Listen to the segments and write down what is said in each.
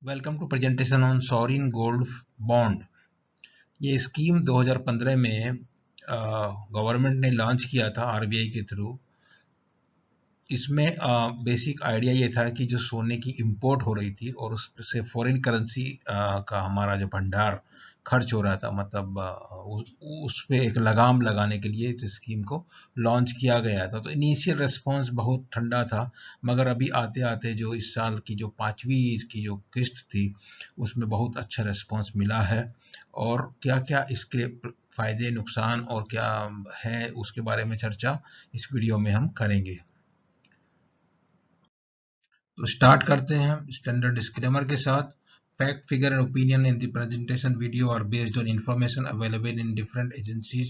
Welcome to presentation on sovereign gold bond. ये scheme 2015 में government ने लॉन्च किया था आरबीआई के थ्रू। इसमें बेसिक आइडिया ये था कि जो सोने की इंपोर्ट हो रही थी और उससे फॉरेन करेंसी का हमारा जो भंडार खर्च हो रहा था, मतलब उस पे एक लगाम लगाने के लिए इस स्कीम को लॉन्च किया गया था। तो इनिशियल रिस्पांस बहुत ठंडा था, मगर अभी आते आते जो इस साल की जो पांचवी की जो किस्त थी उसमें बहुत अच्छा रिस्पांस मिला है। और क्या क्या इसके फायदे नुकसान और क्या है उसके बारे में चर्चा इस वीडियो में हम करेंगे। तो स्टार्ट करते हैं स्टैंडर्ड डिस्क्लेमर के साथ। Fact, figure and opinion in the presentation video are based on information available in different agencies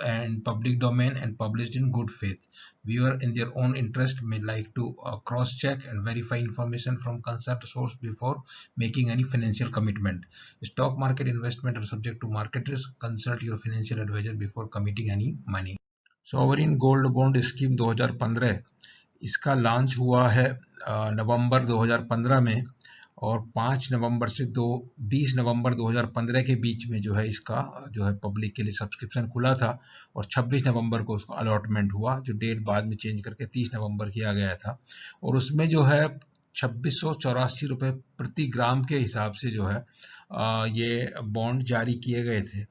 and public domain and published in good faith. Viewer in their own interest may like to cross-check and verify information from concerned source before making any financial commitment. Stock market investment are subject to market risk. Consult your financial advisor before committing any money. Sovereign gold bond scheme 2015 इसका launch हुआ है नवंबर 2015 में, और 5 नवंबर से 20 नवंबर 2015 के बीच में जो है इसका जो है पब्लिक के लिए सब्सक्रिप्शन खुला था, और 26 नवंबर को उसका अलॉटमेंट हुआ, जो डेट बाद में चेंज करके 30 नवंबर किया गया था। और उसमें जो है 2684 रुपये प्रति ग्राम के हिसाब से जो है ये बॉन्ड जारी किए गए थे।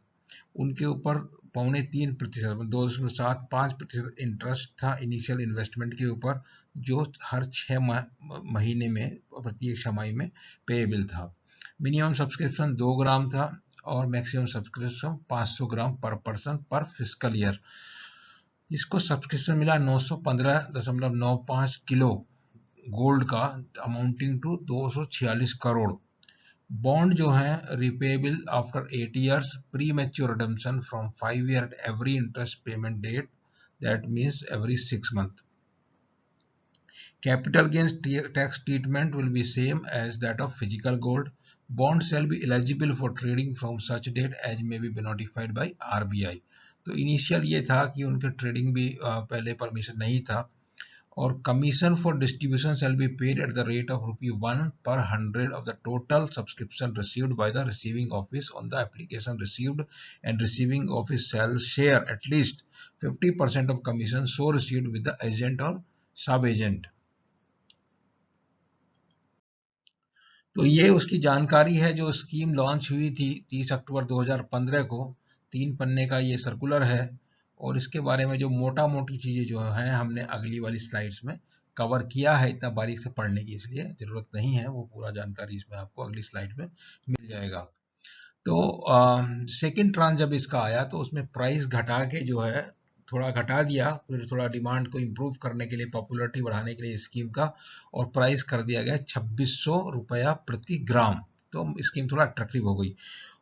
उनके ऊपर 3.25% 2.75% इंटरेस्ट था इनिशियल इन्वेस्टमेंट के ऊपर, जो हर 6 महीने में प्रत्येक छमाही में पेएबल था। मिनिमम सब्सक्रिप्शन 2 ग्राम था और मैक्सिमम सब्सक्रिप्शन 500 ग्राम पर पर्सन पर फिस्कल ईयर। इसको सब्सक्रिप्शन मिला 915.95 किलो गोल्ड का, अमाउंटिंग टू 246 करोड़। बॉन्ड जो है repayable after 8 years, pre mature redemption from 5 year at every interest payment date, that means every 6 month. Capital gains tax treatment will be same as that of physical gold. Bonds shall be eligible for trading from such date as may be notified by RBI. तो initial ये था कि उनके trading भी पहले permission नहीं था। और commission for distribution shall be paid at the rate of ₹1 per 100 of the total subscription received by the receiving office on the application received, and receiving office shall share at least 50% of commission so received with the agent or sub agent. तो ये उसकी जानकारी है। जो scheme launch हुई थी 30 अक्टूबर 2015 को, 3 पन्ने का ये सर्कुलर है, और इसके बारे में जो मोटा मोटी चीज़ें जो हैं हमने अगली वाली स्लाइड्स में कवर किया है, इतना बारीक से पढ़ने की इसलिए ज़रूरत नहीं है, वो पूरा जानकारी इसमें आपको अगली स्लाइड में मिल जाएगा। तो सेकंड ट्रांस जब इसका आया तो उसमें प्राइस घटा के जो है थोड़ा घटा दिया, फिर थोड़ा डिमांड को इम्प्रूव करने के लिए, पॉपुलरिटी बढ़ाने के लिए स्कीम का, और प्राइस कर दिया गया 2600 रुपया प्रति ग्राम। तो स्कीम थोड़ा अट्रैक्टिव हो गई।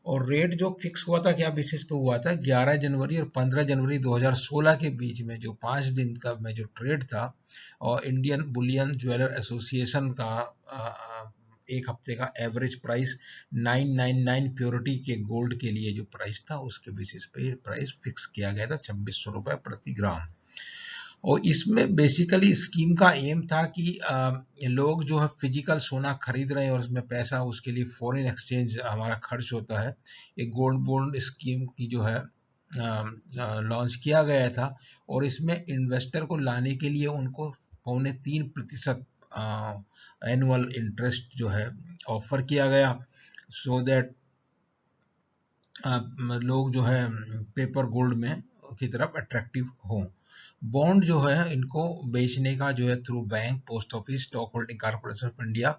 और रेट जो फिक्स हुआ था क्या बेसिस पे हुआ था, 11 जनवरी और 15 जनवरी 2016 के बीच में जो 5 दिन का में जो ट्रेड था, और इंडियन बुलियन ज्वेलर एसोसिएशन का एक हफ्ते का एवरेज प्राइस 999 प्योरिटी के गोल्ड के लिए जो प्राइस था उसके बेसिस पे प्राइस फिक्स किया गया था 2600 रुपये प्रति ग्राम। और इसमें बेसिकली स्कीम का एम था कि लोग जो है फिजिकल सोना खरीद रहे हैं और उसमें पैसा उसके लिए फॉरेन एक्सचेंज हमारा खर्च होता है, एक गोल्ड बॉन्ड स्कीम की जो है लॉन्च किया गया था। और इसमें इन्वेस्टर को लाने के लिए उनको 3.25% एनुअल इंटरेस्ट जो है ऑफर किया गया, सो दैट लोग जो है पेपर गोल्ड में की तरफ अट्रैक्टिव हों। बॉन्ड जो है इनको बेचने का जो है through bank, post office, stock holding corporation of India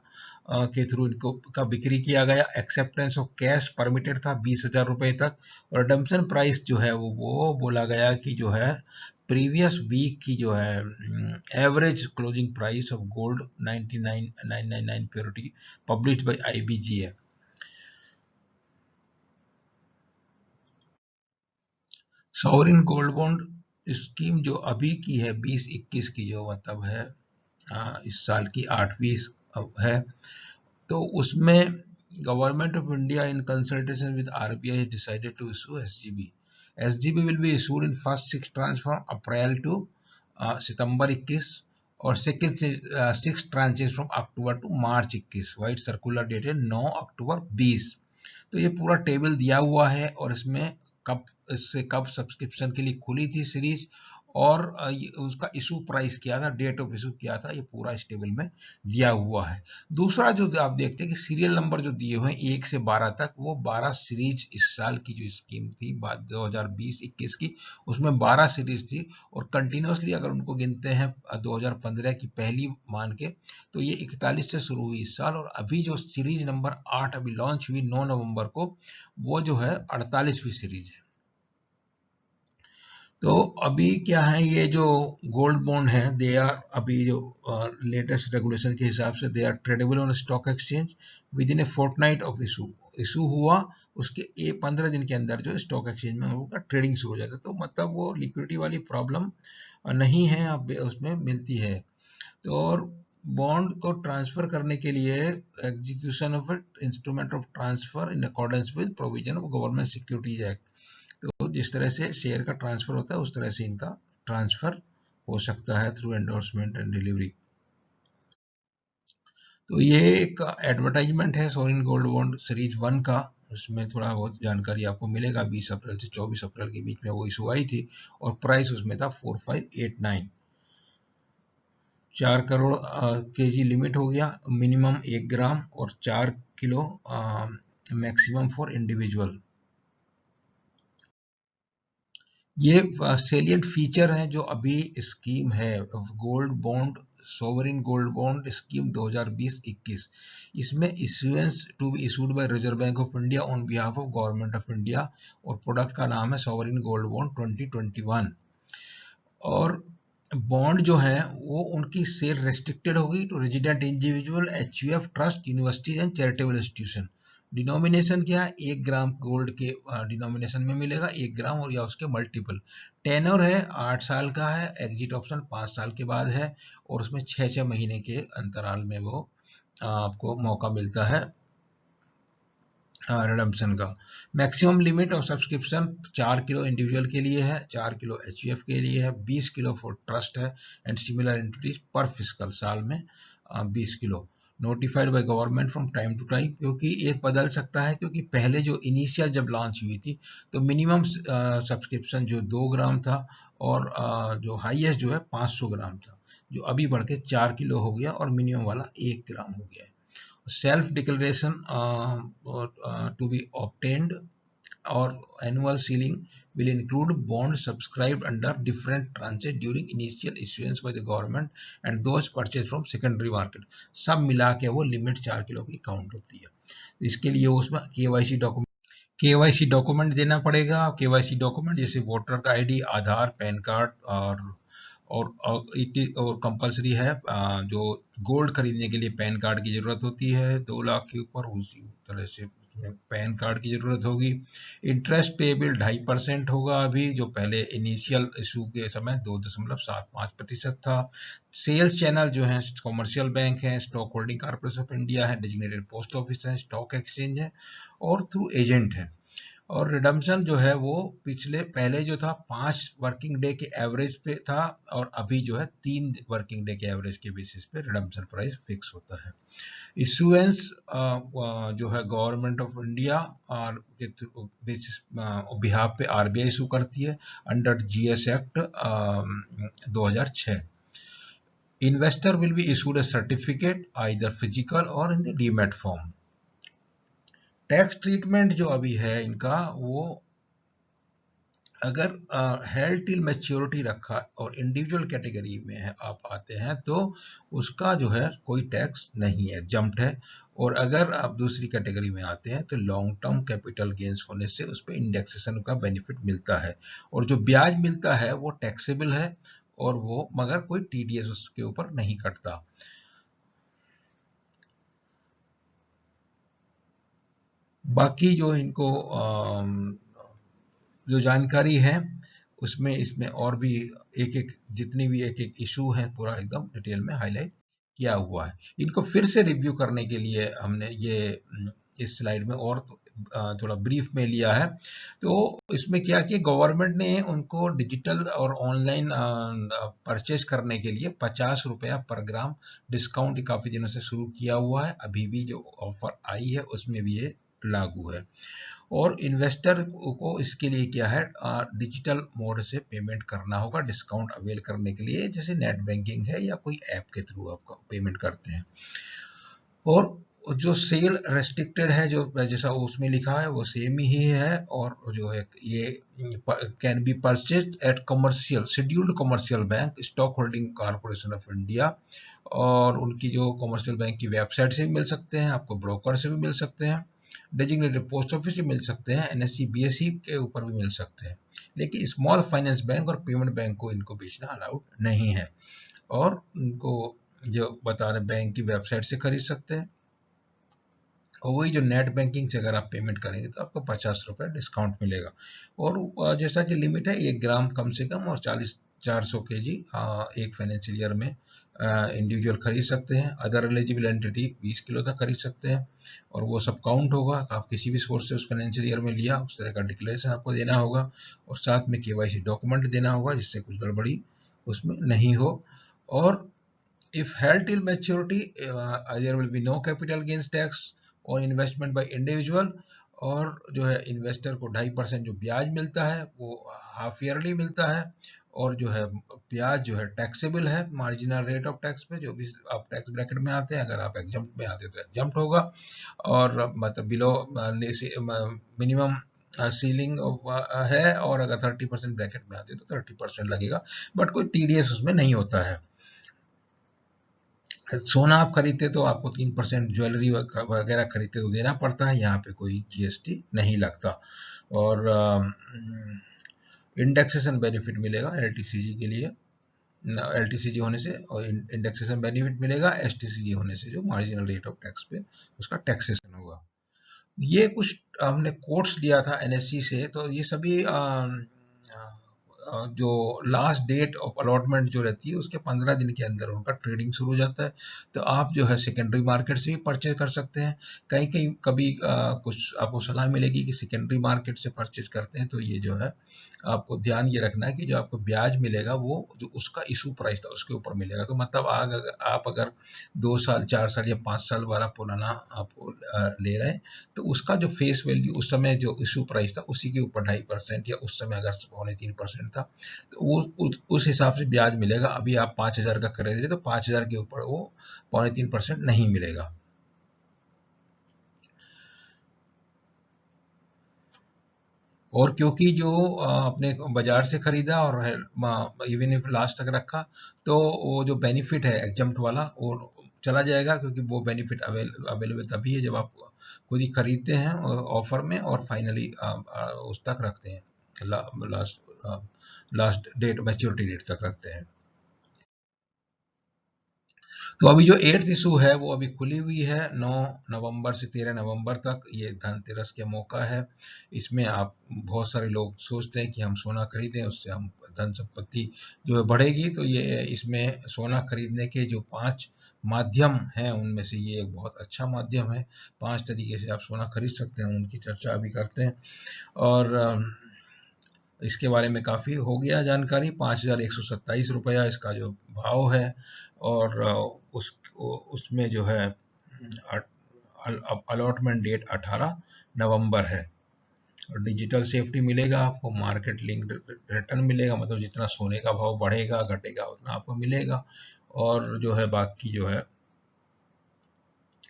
के थ्रू इनको का बिक्री किया गया। एक्सेप्टेंस ऑफ कैश परमिटेड था 20,000 रुपये तक। और रिडम्पशन प्राइस जो है वो बोला गया कि जो है प्रीवियस वीक की जो है average closing price of gold 99,999 purity published by IBGA। Sovereign gold bond scheme जो अभी की है 2021 की, जो मतलब है इस साल की 8वीं है, तो उसमें government of India in consultation with RBI decided to issue SGB. SGB will be issued in first 6 tranches from April to September 21, और second 6 tranches from October to March 21, vide circular dated 9 October 20। तो ये पूरा table दिया हुआ है और इसमें कब इससे कब सब्सक्रिप्शन के लिए खुली थी सीरीज और उसका इशू प्राइस क्या था, डेट ऑफ इशू क्या था, ये पूरा इस टेबल में दिया हुआ है। दूसरा जो आप देखते हैं कि सीरियल नंबर जो दिए हुए हैं 1 से 12 तक, वो 12 सीरीज इस साल की जो स्कीम थी बाद 2020-21 की, उसमें 12 सीरीज थी और कंटिन्यूसली अगर उनको गिनते हैं 2015 की पहली मान के, तो ये 41 से शुरू हुई इस साल और अभी जो सीरीज नंबर 8 अभी लॉन्च हुई 9 नवंबर को, वो जो है 48वीं सीरीज है। तो अभी क्या है, ये जो गोल्ड बॉन्ड है दे आर अभी जो लेटेस्ट रेगुलेशन के हिसाब से they are tradeable on stock exchange within a fortnight of issue हुआ उसके 15 दिन के अंदर जो स्टॉक एक्सचेंज में उनका ट्रेडिंग शुरू हो जाता है। तो मतलब वो लिक्विडिटी वाली प्रॉब्लम नहीं है, अब उसमें मिलती है। तो और बॉन्ड को ट्रांसफर करने के लिए execution of instrument of transfer in accordance with provision of government securities act. तो जिस तरह से शेयर का ट्रांसफर होता है उस तरह से इनका ट्रांसफर हो सकता है थ्रू एंडोर्समेंट एंड डिलीवरी। तो ये एक एडवर्टाइजमेंट है सोवरिन गोल्ड बॉन्ड सीरीज 1 का, उसमें थोड़ा बहुत जानकारी आपको मिलेगा। 20 अप्रैल से 24 अप्रैल के बीच में वो इशू आई थी और प्राइस उसमें था 4589। 4 करोड़ केजी लिमिट हो गया, मिनिमम 1 ग्राम और 4 किलो मैक्सिमम फॉर इंडिविजुअल। ये सेलिएंट फीचर है जो अभी स्कीम है gold bond, sovereign gold bond scheme 2020-21। इसमें issuance to be issued by Reserve Bank of India on behalf of government of India और प्रोडक्ट का नाम है सोवरिन गोल्ड बॉन्ड 2021। और बॉन्ड जो है वो उनकी सेल रेस्ट्रिक्टेड होगी to resident individual, HUF, trust, universities and charitable institution. Denomination क्या है, 1 ग्राम गोल्ड के डिनोमिनेशन में मिलेगा, 1 ग्राम और या उसके मल्टीपल। टेनर है 8 साल का है, एग्जिट ऑप्शन 5 साल के बाद है और उसमें 6 महीने के अंतराल में वो आपको मौका मिलता है रिडम्पशन का। Maximum limit of subscription 4 kilo individual के लिए है, 4 किलो एचयूएफ के लिए है, 20 किलो फॉर ट्रस्ट है एंड सिमिलर एंटिटीज पर फिस्कल साल में 20 kilo. Notified by government from time to time, क्योंकि ये बदल सकता है क्योंकि पहले जो इनिशियल जब लॉन्च हुई थी तो मिनिमम सब्सक्रिप्शन जो 2 ग्राम था और जो हाईएस्ट जो है 500 ग्राम था, जो अभी बढ़ के 4 किलो हो गया और मिनिमम वाला 1 ग्राम हो गया है। Self declaration to be obtained or annual sealing will include bonds subscribed under different tranches during initial issuance by the government and those purchased from secondary market। सब मिला के वो लिमिट 4 किलो की काउंट होती है। इसके लिए उसमें केवाईसी डॉक्यूमेंट देना पड़ेगा। केवाईसी डॉक्यूमेंट जैसे वोटर का आईडी, आधार, पैन कार्ड और कंपलसरी है जो गोल्ड खरीदने के लिए पैन कार्ड की जरूरत होती है 2 लाख के ऊपर, उसी तरह से पैन कार्ड की जरूरत होगी। इंटरेस्ट पेबल 2.5% होगा अभी, जो पहले इनिशियल इशू के समय 2.75% था। सेल्स चैनल जो है कमर्शियल बैंक है, stock holding corporation of India है, डेजिग्नेटेड पोस्ट ऑफिस है, स्टॉक एक्सचेंज है और थ्रू एजेंट है। और रिडम्पशन जो है वो पहले जो था 5 वर्किंग डे के एवरेज पे था और अभी जो है 3 वर्किंग डे के एवरेज के बेसिस पे रिडम्पशन प्राइस फिक्स होता है। इशुएंस जो है गवर्नमेंट ऑफ इंडिया और बेसिस बिहाफ पे आरबीआई इशू करती है under GS act 2006। Investor will be issued a certificate either physical और in the demat form. Tax treatment जो अभी है इनका, वो अगर हेल्ड टिल मैच्योरिटी रखा और इंडिविजुअल कैटेगरी में है आप आते हैं तो उसका जो है कोई टैक्स नहीं है, एग्जम्प्ट है। और अगर आप दूसरी कैटेगरी में आते हैं तो लॉन्ग टर्म कैपिटल गेन्स होने से उस पर इंडेक्सेशन का बेनिफिट मिलता है और जो ब्याज मिलता है वो टैक्सेबल है और वो मगर कोई टीडीएस उसके ऊपर नहीं कटता। बाकी जो इनको जो जानकारी है उसमें इसमें और भी एक एक जितनी भी एक एक इशू है पूरा एकदम डिटेल में हाईलाइट किया हुआ है। इनको फिर से रिव्यू करने के लिए हमने ये इस स्लाइड में और थोड़ा ब्रीफ में लिया है। तो इसमें क्या कि गवर्नमेंट ने उनको डिजिटल और ऑनलाइन परचेज करने के लिए 50 रुपया पर ग्राम डिस्काउंट काफ़ी दिनों से शुरू किया हुआ है। अभी भी जो ऑफर आई है उसमें भी ये लागू है। और इन्वेस्टर को इसके लिए क्या है, डिजिटल मोड से पेमेंट करना होगा डिस्काउंट अवेल करने के लिए, जैसे नेट बैंकिंग है या कोई ऐप के थ्रू आप पेमेंट करते हैं। और जो सेल रेस्ट्रिक्टेड है, जो जैसा उसमें लिखा है वो सेम ही है। और जो है ये can be purchase at commercial scheduled commercial bank, stock holding corporation of India, और उनकी जो कमर्शियल बैंक की वेबसाइट से भी मिल सकते हैं, आपको ब्रोकर से भी मिल सकते हैं, डेजिग्नेटेड पोस्ट ऑफिस से मिल सकते हैं, एनएससी बीएसई के ऊपर भी मिल सकते हैं। लेकिन स्मॉल फाइनेंस बैंक और पेमेंट बैंक को इनको बेचना अलाउड नहीं है। और उनको जो बता रहे बैंक की वेबसाइट से खरीद सकते हैं। और वही जो नेट बैंकिंग से अगर आप पेमेंट करेंगे तो आपको 50 रुपये डिस्काउंट मिलेगा। और जैसा कि लिमिट है 1 ग्राम कम से कम, और 400 केजी एक फाइनेंशियल ईयर में इंडिविजुअल खरीद सकते हैं। अदर एलिजिबल एंटिटी 20 किलो तक खरीद सकते हैं, और वो सब काउंट होगा। आप किसी भी सोर्स से उस फाइनेंशियल ईयर में लिया, उस तरह का डिक्लेरेशन आपको देना होगा, और साथ में केवाईसी डॉक्यूमेंट देना होगा जिससे कुछ गड़बड़ी उसमें नहीं हो। और if held till maturity, there will be no capital gains tax on investment by individual। और जो है इन्वेस्टर को 2.5% जो ब्याज मिलता है वो हाफ ईयरली मिलता है। और जो है ब्याज जो है टैक्सेबल है मार्जिनल रेट ऑफ टैक्स पे, जो भी आप टैक्स ब्रैकेट में आते हैं। अगर आप एग्जम्प्ट में आते हैं तो एग्जम्प्ट होगा, और मतलब बिलो मिनिमम सीलिंग है, और अगर 30% ब्रैकेट में आते हैं तो 30% लगेगा, बट कोई टीडीएस उसमें नहीं होता है। सोना आप खरीदते तो आपको 3% ज्वेलरी वगैरह खरीदते तो देना पड़ता है, यहाँ पे कोई जीएसटी नहीं लगता। और इंडेक्सेशन बेनिफिट मिलेगा एलटीसीजी के लिए, एलटीसीजी होने से, और इंडेक्सेशन बेनिफिट मिलेगा एसटीसीजी होने से, जो मार्जिनल रेट ऑफ टैक्स पे उसका टैक्सेशन होगा। ये कुछ हमने कोट्स लिया था एनएससी से। तो ये सभी जो लास्ट डेट ऑफ अलॉटमेंट जो रहती है उसके 15 दिन के अंदर उनका ट्रेडिंग शुरू हो जाता है। तो आप जो है सेकेंडरी मार्केट से भी परचेज कर सकते हैं। कहीं कहीं कभी कुछ आपको सलाह मिलेगी कि सेकेंडरी मार्केट से परचेज करते हैं तो ये जो है आपको ध्यान ये रखना है कि जो आपको ब्याज मिलेगा वो जो उसका इशू प्राइस था उसके ऊपर मिलेगा। तो मतलब आप अगर 2 साल 4 साल या 5 साल वाला पुराना आप ले रहे हैं तो उसका जो फेस वैल्यू उस समय जो इशू प्राइस था उसी के ऊपर 2.5% या उस समय अगर 3.25% था तो वो उस हिसाब से ब्याज मिलेगा। अभी आप 5,000 का खरीद रहे तो 5,000 के ऊपर वो 3.25% नहीं मिलेगा। और क्योंकि जो अपने बाजार से खरीदा और इवन इफ लास्ट तक रखा तो वो जो बेनिफिट है एग्जम्प्ट वाला वो चला जाएगा, क्योंकि वो बेनिफिट अवेलेबल तभी है जब आप खुद ही खरीदते हैं ऑफर में और फाइनली उस तक रखते हैं, लास्ट डेट मैच्योरिटी डेट तक रखते हैं। तो अभी जो 8th इशू है वो अभी खुली हुई है 9 नवंबर से 13 नवंबर तक। ये धनतेरस के मौका है। इसमें आप बहुत सारे लोग सोचते हैं कि हम सोना खरीदें उससे हम धन संपत्ति जो है बढ़ेगी। तो ये इसमें सोना खरीदने के जो 5 माध्यम हैं उनमें से ये एक बहुत अच्छा माध्यम है। 5 तरीके से आप सोना खरीद सकते हैं, उनकी चर्चा अभी करते हैं। और इसके बारे में काफ़ी हो गया जानकारी। 5,127 रुपया इसका जो भाव है, और उसमें जो है अलॉटमेंट डेट 18 नवंबर है। और डिजिटल सेफ्टी मिलेगा आपको, मार्केट लिंक्ड रिटर्न मिलेगा, मतलब जितना सोने का भाव बढ़ेगा घटेगा उतना आपको मिलेगा। और जो है बाकी जो है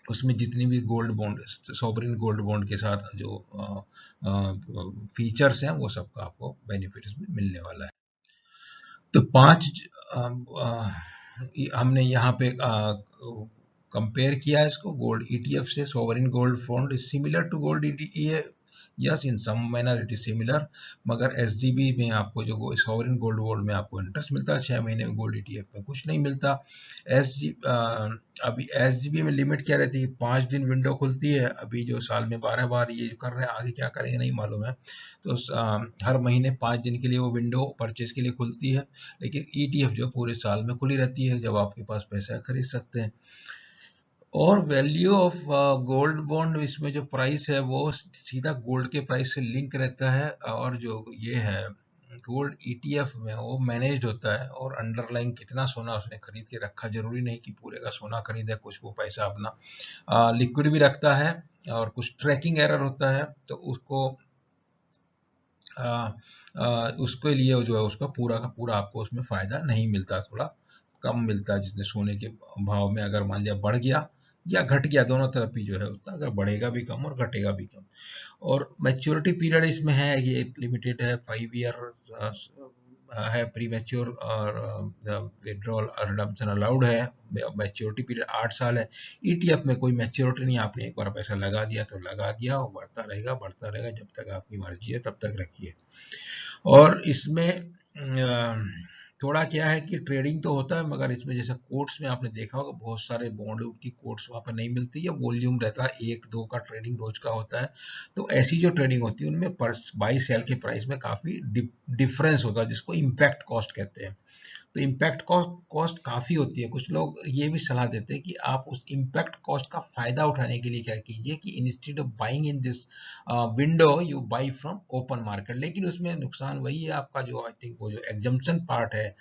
उसमें जितनी भी gold bond sovereign gold bond के साथ जो फीचर्स हैं वो सबका आपको बेनिफिट इसमें मिलने वाला है। तो 5 हमने यहाँ पे कंपेयर किया है इसको गोल्ड ईटीएफ से। Sovereign gold fund is similar to gold ETF, yes in some manner it is similar. मगर एसजीबी में आपको जो सॉवरेन गोल्ड बॉन्ड में आपको इंटरेस्ट मिलता है 6 महीने में, गोल्ड ईटीएफ में कुछ नहीं मिलता। अभी एसजीबी में लिमिट क्या रहती है, 5 दिन विंडो खुलती है। अभी जो साल में 12 बार ये कर रहे हैं, आगे क्या करेंगे नहीं मालूम है। तो हर महीने 5 दिन के लिए वो विंडो परचेज के लिए खुलती है। लेकिन ईटीएफ जो पूरे साल में खुली रहती है, जब आपके पास पैसा खरीद सकते हैं। और वैल्यू ऑफ गोल्ड बॉन्ड, इसमें जो प्राइस है वो सीधा गोल्ड के प्राइस से लिंक रहता है, और जो ये है गोल्ड ईटीएफ में वो मैनेज्ड होता है, और अंडरलाइंग कितना सोना उसने खरीद के रखा, जरूरी नहीं कि पूरे का सोना खरीदे, कुछ वो पैसा अपना लिक्विड भी रखता है, और कुछ ट्रैकिंग एरर होता है, तो उसके लिए जो है उसका पूरा का पूरा आपको उसमें फायदा नहीं मिलता, थोड़ा कम मिलता है, जितने सोने के भाव में अगर मान लिया बढ़ गया या घट गया, दोनों तरफ ही जो है उतना, अगर बढ़ेगा भी कम और घटेगा भी कम। और मैच्योरिटी पीरियड इसमें है, ये लिमिटेड है, 5 ईयर है प्री मैच्योर, और विड्रॉल और रिडम्पशन अलाउड है। मैच्योरिटी पीरियड 8 साल है। ईटीएफ में कोई मैच्योरिटी नहीं, आपने एक बार पैसा लगा दिया तो लगा दिया, और बढ़ता रहेगा जब तक आपकी मर्जी है तब तक रखिए। और इसमें थोड़ा क्या है कि ट्रेडिंग तो होता है, मगर इसमें जैसे कोर्ट्स में आपने देखा होगा बहुत सारे बॉन्ड की कोर्ट्स वहाँ पर नहीं मिलती है, वॉल्यूम रहता है 1-2 का ट्रेडिंग रोज का होता है। तो ऐसी जो ट्रेडिंग होती है उनमें पर बाई सेल के प्राइस में काफ़ी डिफरेंस होता है, जिसको इम्पैक्ट कॉस्ट कहते हैं। तो इम्पैक्ट कॉस्ट काफ़ी होती है। कुछ लोग ये भी सलाह देते हैं कि आप उस इम्पैक्ट कॉस्ट का फायदा उठाने के लिए क्या कीजिए कि instead of buying in this window you by from open market. लेकिन उसमें नुकसान वही है आपका, जो आई थिंक वो जो एग्जम्पशन पार्ट है,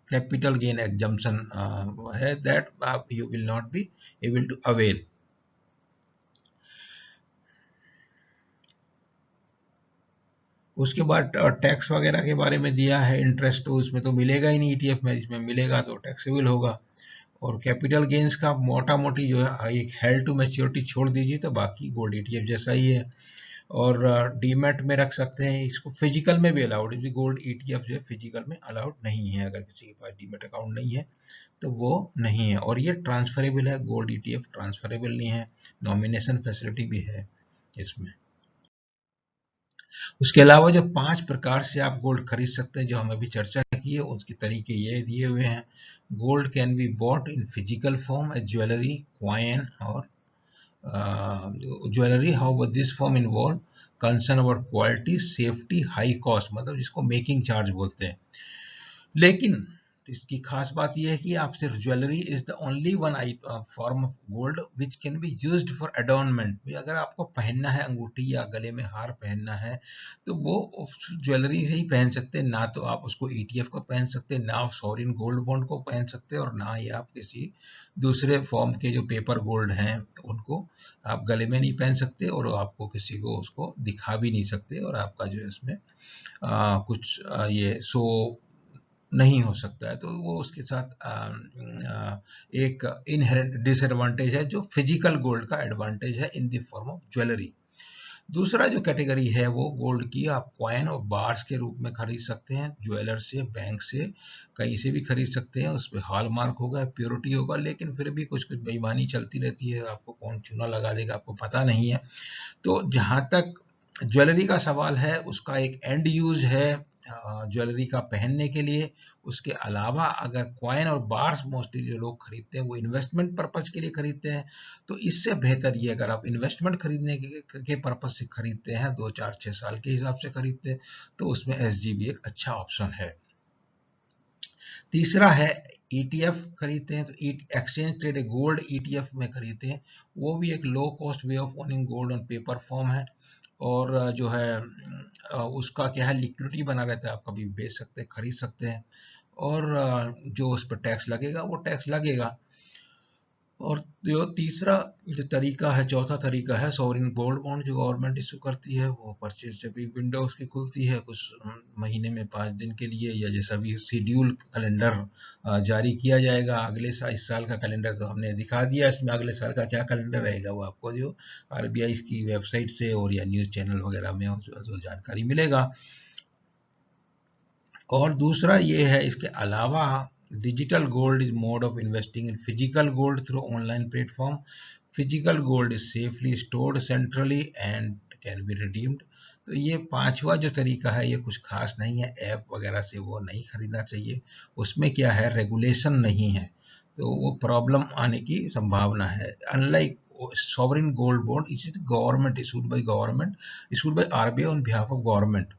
कैपिटल गेन एग्जम्पशन है, that you will not be able to avail. उसके बाद टैक्स वगैरह के बारे में दिया है। इंटरेस्ट तो उसमें तो मिलेगा ही नहीं ईटीएफ में, जिसमें मिलेगा तो टैक्सेबल होगा। और कैपिटल गेन्स का मोटा मोटी जो है एक हेल्ड टू मैच्योरिटी छोड़ दीजिए तो बाकी गोल्ड ईटीएफ जैसा ही है। और डीमैट में रख सकते हैं इसको, फिजिकल में भी अलाउड है। गोल्ड ईटीएफ जो है फिजिकल में अलाउड नहीं है, अगर किसी के पास डीमैट अकाउंट नहीं है तो वो नहीं है। और ये ट्रांसफरेबल है, गोल्ड ईटीएफ ट्रांसफरेबल नहीं है, नॉमिनेशन फैसिलिटी भी है इसमें। उसके अलावा जो 5 प्रकार से आप गोल्ड खरीद सकते हैं, जो हम अभी चर्चा की है, उसके तरीके ये दिए हुए हैं। Gold can be bought in physical form as jewellery, coin और jewellery. How this form involve concern about quality, safety, high cost, मतलब जिसको मेकिंग चार्ज बोलते हैं। लेकिन इसकी खास बात यह है कि आप सिर्फ jewellery is the only one form of gold which can be used for adornment. अगर आपको पहनना है अंगूठी या गले में हार पहनना है तो वो ज्वेलरी से ही पहन सकते हैं, ना तो आप उसको ईटीएफ को पहन सकते हैं, ना आप सॉवरिन गोल्ड बॉन्ड को पहन सकते हैं, और ना ही आप किसी दूसरे फॉर्म के जो पेपर गोल्ड हैं उनको आप गले में नहीं पहन सकते, और आपको किसी को उसको दिखा भी नहीं सकते, और आपका जो है इसमें कुछ ये शो नहीं हो सकता है। तो वो उसके साथ एक इनहेरेंट डिसएडवांटेज है, जो फिजिकल गोल्ड का एडवांटेज है in the form of jewellery. दूसरा जो कैटेगरी है वो गोल्ड की आप कॉइन और बार्स के रूप में खरीद सकते हैं, ज्वेलर से, बैंक से, कहीं से भी खरीद सकते हैं। उस पर हॉलमार्क होगा, प्योरिटी होगा, लेकिन फिर भी कुछ कुछ बेईमानी चलती रहती है, आपको कौन चूना लगा देगा आपको पता नहीं है। तो जहाँ तक ज्वेलरी का सवाल है, उसका एक एंड यूज है ज्वेलरी का पहनने के लिए। उसके अलावा अगर कॉइन और बार्स मोस्टली जो लोग खरीदते हैं वो इन्वेस्टमेंट पर्पज के लिए खरीदते हैं, तो इससे बेहतर ये अगर आप इन्वेस्टमेंट खरीदने के पर्पज से खरीदते हैं, 2 4 6 साल के हिसाब से खरीदते हैं, तो उसमें एसजीबी एक अच्छा ऑप्शन है। तीसरा है ईटीएफ खरीदते हैं, तो एक्सचेंज ट्रेड गोल्ड ईटीएफ में खरीदते हैं। वो भी एक low cost way of owning gold on paper form है, और जो है उसका क्या है, लिक्विडिटी बना रहता है, आप कभी बेच सकते हैं, खरीद सकते हैं, और जो उस पर टैक्स लगेगा वो टैक्स लगेगा। और जो तीसरा जो तरीका है, चौथा तरीका है सॉवरिन गोल्ड बॉन्ड, जो गवर्नमेंट इशू करती है। वो परचेज जब भी विंडो उसकी खुलती है कुछ महीने में 5 दिन के लिए, या जैसा भी शेड्यूल कैलेंडर जारी किया जाएगा अगले साल, इस साल का कैलेंडर तो हमने दिखा दिया, इसमें अगले साल का क्या कैलेंडर रहेगा वो आपको जो आरबीआई की वेबसाइट से और या न्यूज चैनल वगैरह में जो जानकारी मिलेगा। और दूसरा ये है, इसके अलावा digital gold is mode of investing in physical gold through online platform. Physical gold is safely stored centrally and can be redeemed. तो ये पांचवा जो तरीका है ये कुछ खास नहीं है, ऐप वगैरह से वो नहीं खरीदना चाहिए। उसमें क्या है, रेगुलेशन नहीं है, तो वो प्रॉब्लम आने की संभावना है। Unlike sovereign gold bond, it is government issued by government, issued by RBI on behalf of government।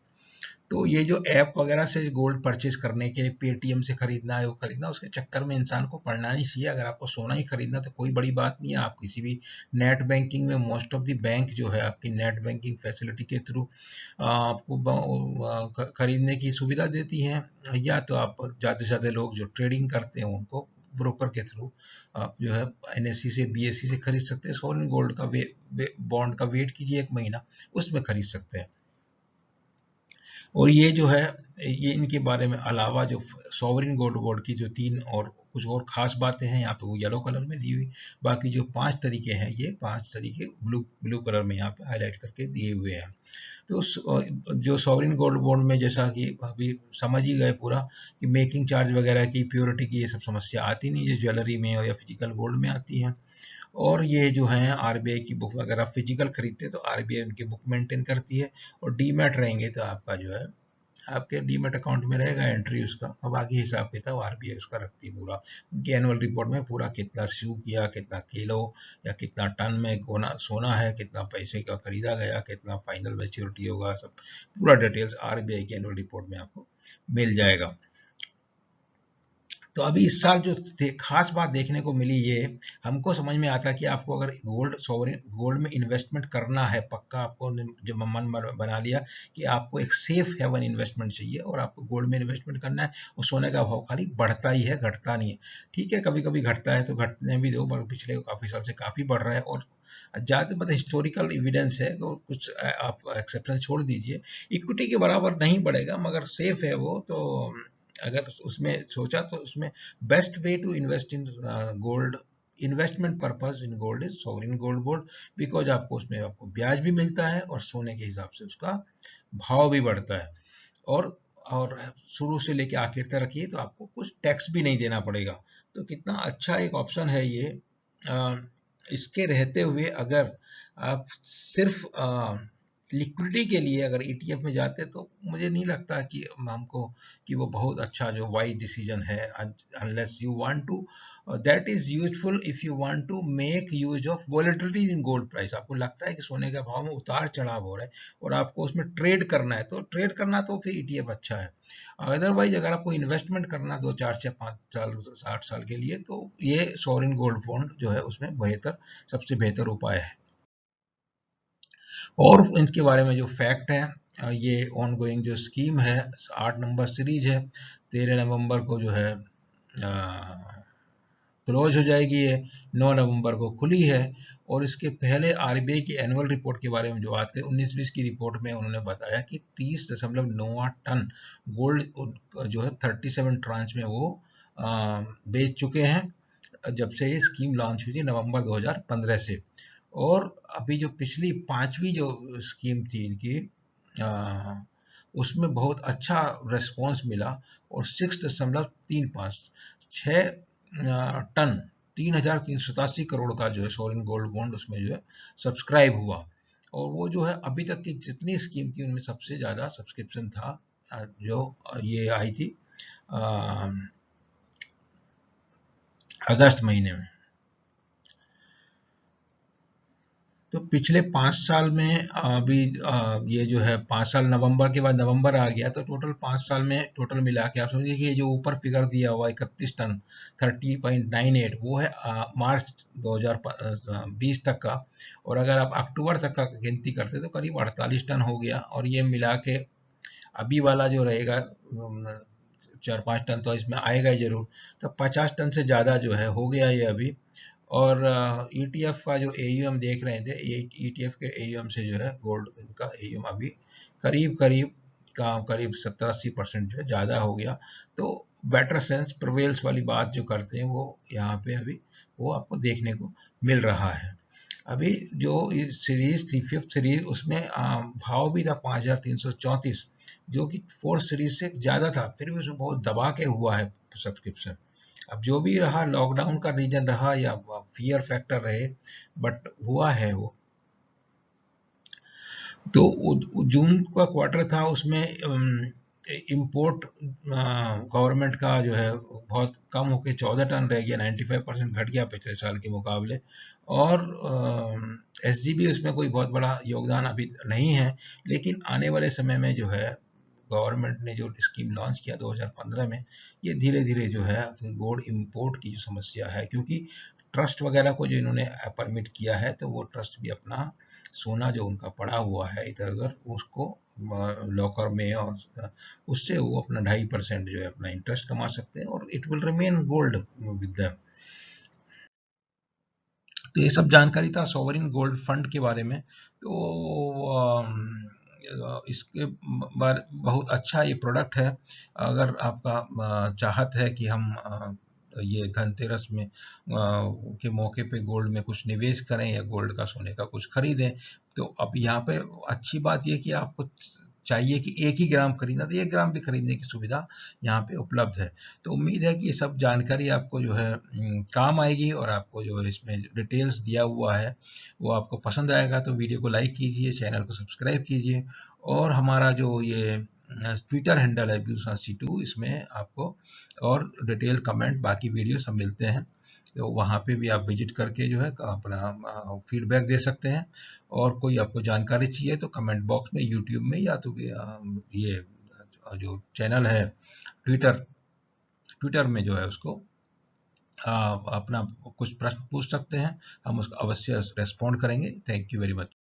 तो ये जो ऐप वगैरह से गोल्ड परचेज करने के लिए पेटीएम से खरीदना है वो खरीदना, उसके चक्कर में इंसान को पड़ना नहीं चाहिए। अगर आपको सोना ही खरीदना तो कोई बड़ी बात नहीं है, आप किसी भी नेट बैंकिंग में मोस्ट ऑफ द बैंक जो है आपकी नेट बैंकिंग फैसिलिटी के थ्रू आपको खरीदने की सुविधा देती हैं, या तो आप ज़्यादा से ज़्यादा लोग जो ट्रेडिंग करते हैं उनको ब्रोकर के थ्रू आप जो है एनएससी से बीएससी से खरीद सकते हैं। सॉवरेन गोल्ड का बॉन्ड का वेट कीजिए 1 महीना, उसमें खरीद सकते हैं। और ये जो है ये इनके बारे में अलावा जो सॉवरेन गोल्ड बॉन्ड की जो 3 और कुछ और खास बातें हैं यहाँ पे वो येलो कलर में दी हुई, बाकी जो 5 तरीके हैं ये 5 तरीके ब्लू ब्लू कलर में यहाँ पे हाईलाइट करके दिए हुए हैं। तो जो सॉवरेन गोल्ड बॉन्ड में जैसा कि अभी समझ ही गए पूरा कि मेकिंग चार्ज वगैरह की प्योरिटी की ये सब समस्या आती नहीं, जो ज्वेलरी में या फिजिकल गोल्ड में आती है। और ये जो है आरबीआई की बुक वगैरह फिजिकल खरीदते हैं तो आरबीआई उनकी बुक मेंटेन करती है, और डीमैट रहेंगे तो आपका जो है आपके डीमैट अकाउंट में रहेगा एंट्री उसका, और बाकी हिसाब किताब आरबीआई उसका रखती है पूरा। उनकी एनुअल रिपोर्ट में पूरा कितना शू किया, कितना किलो या कितना टन में सोना है, कितना पैसे का खरीदा गया, कितना फाइनल मैच्योरिटी होगा, सब पूरा डिटेल्स आरबीआई की एनुअल रिपोर्ट में आपको मिल जाएगा। तो अभी इस साल जो खास बात देखने को मिली, ये हमको समझ में आता कि आपको अगर सॉवरेन गोल्ड में इन्वेस्टमेंट करना है पक्का, आपको जब मन बना लिया कि आपको एक सेफ हेवन इन्वेस्टमेंट चाहिए और आपको गोल्ड में इन्वेस्टमेंट करना है, और सोने का भाव खाली बढ़ता ही है, घटता नहीं है। ठीक है, कभी कभी घटता है तो घटने भी दो, पर पिछले काफी साल से काफी बढ़ रहा है, और ज्यादा मतलब हिस्टोरिकल एविडेंस है तो कुछ आप एक्सेप्शन छोड़ दीजिए, इक्विटी के बराबर नहीं बढ़ेगा मगर सेफ है वो। तो अगर उसमें सोचा तो उसमें best way to invest in gold, investment purpose in gold is sovereign gold bond, because आपको उसमें आपको ब्याज भी मिलता है और सोने के हिसाब से उसका भाव भी बढ़ता है, और और शुरू से लेके आखिर तक रखिए तो आपको कुछ टैक्स भी नहीं देना पड़ेगा। तो कितना अच्छा एक ऑप्शन है ये। इसके रहते हुए अगर आप सिर्फ लिक्विडिटी के लिए अगर ईटीएफ में जाते तो मुझे नहीं लगता कि हमको कि वो बहुत अच्छा जो वाइज डिसीजन है, unless you want to that is useful if you want to make use of volatility in gold price. आपको लगता है कि सोने का भाव में उतार चढ़ाव हो रहा है और आपको उसमें ट्रेड करना है, तो ट्रेड करना तो फिर ईटीएफ अच्छा है। अदरवाइज अगर आपको इन्वेस्टमेंट करना 2 4 से 5 साल 60 साल के लिए, तो ये सॉवरेन गोल्ड बॉन्ड जो है उसमें बेहतर सबसे बेहतर उपाय है। और इनके बारे में जो फैक्ट है, ये ऑन गोइंग जो स्कीम है 8 नंबर सीरीज है, 13 नवंबर को जो है क्लोज हो जाएगी, ये 9 नवंबर को खुली है। और इसके पहले आरबीआई की एनुअल रिपोर्ट के बारे में जो आते हैं 19-20 की रिपोर्ट में उन्होंने बताया कि 30.98 टन गोल्ड जो है 37 ट्रांच में वो बेच चुके हैं जब से ये स्कीम लॉन्च हुई थी नवंबर 2015 से। और अभी जो पिछली 5वीं जो स्कीम थी इनकी, उसमें बहुत अच्छा रेस्पॉन्स मिला, और 6.35 टन 3,387 करोड़ का जो है सॉवरेन गोल्ड बॉन्ड उसमें जो है सब्सक्राइब हुआ। और वो जो है अभी तक की जितनी स्कीम थी उनमें सबसे ज़्यादा सब्सक्रिप्शन था जो ये आई थी अगस्त महीने में। तो पिछले 5 साल में अभी ये जो है 5 साल नवंबर के बाद नवंबर आ गया, तो टोटल 5 साल में टोटल मिला के आप समझिए कि ये जो ऊपर फिगर दिया हुआ 31 टन 30.98 वो है मार्च 2020 तक का, और अगर आप अक्टूबर तक का गिनती करते तो करीब 48 टन हो गया। और ये मिला के अभी वाला जो रहेगा 4-5 टन तो इसमें आएगा ही जरूर, तो 50 टन से ज़्यादा जो है हो गया ये अभी। और ईटीएफ का जो एयूएम देख रहे थे, ये ईटीएफ के एयूएम से जो है गोल्ड का एयूएम अभी करीब करीब 70-80% जो है ज़्यादा हो गया। तो बेटर सेंस प्रिवेल्स वाली बात जो करते हैं वो यहाँ पे अभी वो आपको देखने को मिल रहा है। अभी जो सीरीज थी 5th सीरीज उसमें भाव भी था 5,334, जो कि 4th सीरीज से ज़्यादा था, फिर भी उसमें बहुत दबा के हुआ है सब्सक्रिप्शन। अब जो भी रहा लॉकडाउन का रीजन रहा या फियर फैक्टर रहे, बट हुआ है वो। तो जून का क्वार्टर था, उसमें इंपोर्ट गवर्नमेंट का जो है बहुत कम होकर 14 टन रह गया, 95% घट गया पिछले साल के मुकाबले। और एसजीबी उसमें कोई बहुत बड़ा योगदान अभी नहीं है, लेकिन आने वाले समय में जो है गवर्नमेंट ने जो स्कीम लॉन्च किया 2015 में, ये धीरे धीरे जो है गोल्ड इंपोर्ट की जो समस्या है, क्योंकि ट्रस्ट वगैरह को जो इन्होंने परमिट किया है, तो वो ट्रस्ट भी अपना सोना जो उनका पड़ा हुआ है इधर उधर उसको लॉकर में, और उससे वो अपना 2.5% जो है अपना इंटरेस्ट कमा सकते हैं, और it will remain gold with them. तो ये सब जानकारी था सॉवरिन गोल्ड फंड के बारे में। तो इसके बारे बहुत अच्छा ये प्रोडक्ट है। अगर आपका चाहत है कि हम ये धनतेरस में के मौके पे गोल्ड में कुछ निवेश करें या गोल्ड का सोने का कुछ खरीदें, तो अब यहाँ पे अच्छी बात ये कि आपको चाहिए कि 1 ही ग्राम खरीदना, तो 1 ग्राम भी खरीदने की सुविधा यहाँ पे उपलब्ध है। तो उम्मीद है कि ये सब जानकारी आपको जो है काम आएगी, और आपको जो इसमें डिटेल्स दिया हुआ है वो आपको पसंद आएगा। तो वीडियो को लाइक कीजिए, चैनल को सब्सक्राइब कीजिए, और हमारा जो ये ट्विटर हैंडल है BlueSansi2, इसमें आपको और डिटेल कमेंट बाकी वीडियो सब मिलते हैं। तो वहाँ पे भी आप विजिट करके जो है अपना फीडबैक दे सकते हैं, और कोई आपको जानकारी चाहिए तो कमेंट बॉक्स में यूट्यूब में, या तो ये जो चैनल है ट्विटर ट्विटर में जो है उसको अपना कुछ प्रश्न पूछ सकते हैं, हम उसको अवश्य रेस्पॉन्ड करेंगे। Thank you very much.